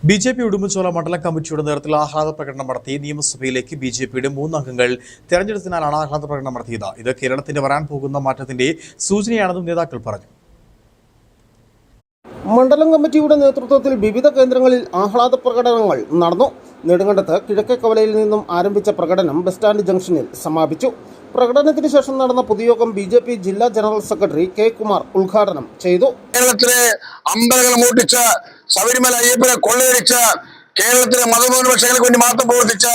BJP. Udumbanchola മണ്ഡലം കമ്മിറ്റിയുടെ നേതൃത്വത്തിൽ ആഹ്ലാദ പ്രകടനം നടത്തി നിയമസഭയിലേക്ക് ബി.ജെ.പിയുടെ 3 അംഗങ്ങൾ തെരഞ്ഞെടുത്തതിനാലാണ് ആഹ്ലാദ പ്രകടനം നടത്തിയത്. ഇത് കേരളത്തിന്റെ വരാൻ പോകുന്ന മാറ്റത്തിന്റെ സൂചനയാണെന്നും നേതാക്കൾ പറഞ്ഞു. മണ്ഡലം കമ്മിറ്റിയുടെ നേതൃത്വത്തിൽ വിവിധ കേന്ദ്രങ്ങളിൽ ആഹ്ലാദ പ്രകടനങ്ങൾ നടന്നു. നെടുങ്കണ്ടത്ത് കിഴക്കേക്കവലയിൽ നിന്നും ആരംഭിച്ച പ്രകടനം ബസ് സ്റ്റാൻഡ് ജംഗ്ഷനിൽ സമാപിച്ചു. പ്രകടനത്തിന് ശേഷം നടന്ന പൊതുയോഗം ബി.ജെ.പി. ജില്ലാ ജനറൽ സെക്രട്ടറി കെ. കുമാർ ഉദ്ഘാടനം ചെയ്തു. കേരളത്തിലെ അമ്പലങ്ങൾ മൂട്ടിച്ച, ശബരിമല അയ്യപ്പനെ കൊള്ളയടിച്ച, കേരളത്തിലെ മതന്യൂനപക്ഷങ്ങൾക്ക് വേണ്ടി മാത്രം പ്രവർത്തിച്ച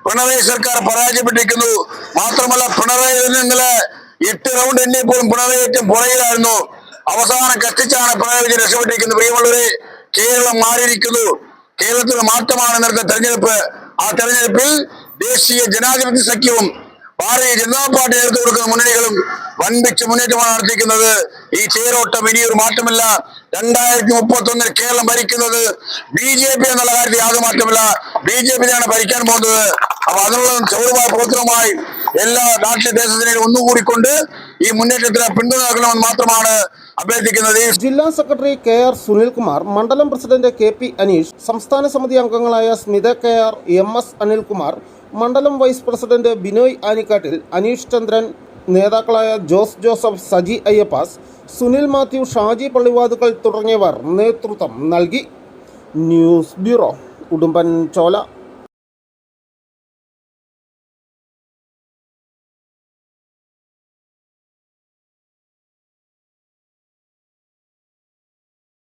പിണറായി സർക്കാർ പരാജയപ്പെട്ടിരിക്കുന്നു. മാത്രമല്ല, പിണറായി ഇന്നലെ 8 റൗണ്ട് എണ്ണിയപ്പോഴും പിണറായി ഏറ്റവും പുറകിലായിരുന്നു. അവസാനം കത്തിച്ചാണ് പിണറായി വിജയൻ രക്ഷപ്പെട്ടിരിക്കുന്നത്. പ്രിയമുള്ളവരെ, കേരളം മാറിയിരിക്കുന്നു. കേരളത്തിലെ മാറ്റമാണ് ഇന്നത്തെ തെരഞ്ഞെടുപ്പ്. ആ തെരഞ്ഞെടുപ്പിൽ ദേശീയ ജനാധിപത്യ സഖ്യവും ഭാരതീയ ജനതാ പാർട്ടി നേതൃത്വം കൊടുക്കുന്ന മുന്നണികളും വൻപിച്ച മുന്നേറ്റമാണ് നടത്തിയിരിക്കുന്നത്. ഈ ചേരോട്ടം ഇനിയൊരു മാറ്റമില്ല. 2031 കേരളം ഭരിക്കുന്നത് ബി.ജെ.പി. എന്നുള്ള കാര്യത്തിൽ യാതൊരു മാറ്റമില്ല. ബി.ജെ.പിയാണ് ഭരിക്കാൻ പോകുന്നത്. അപ്പൊ അതിനുള്ള ചൗരമായ പ്രവർത്തനവുമായി എല്ലാ നാട്ടിലെ ദേശത്തിനെയും ഒന്നുകൂടിക്കൊണ്ട് ഈ മുന്നേറ്റത്തിന് പിന്തുണ നൽകണമെന്ന് മാത്രമാണ് അഭ്യർത്ഥിക്കുന്നത്. ജില്ലാ സെക്രട്ടറി കെ.ആർ. സുനിൽകുമാർ, മണ്ഡലം പ്രസിഡന്റ് കെ.പി. അനീഷ്, സംസ്ഥാന സമിതി അംഗങ്ങളായ സ്മിത കെ.ആർ., എം.എസ്. അനിൽകുമാർ, മണ്ഡലം വൈസ് പ്രസിഡന്റ് ബിനോയ് ആനിക്കാട്ടിൽ, അനീഷ് ചന്ദ്രൻ, നേതാക്കളായ ജോസ് ജോസഫ്, സജി അയ്യപ്പാസ്, സുനിൽ മാത്യു, ഷാജി പള്ളിവാതുക്കൽ തുടങ്ങിയവർ നേതൃത്വം നൽകി. News bureau, Udumbanchola.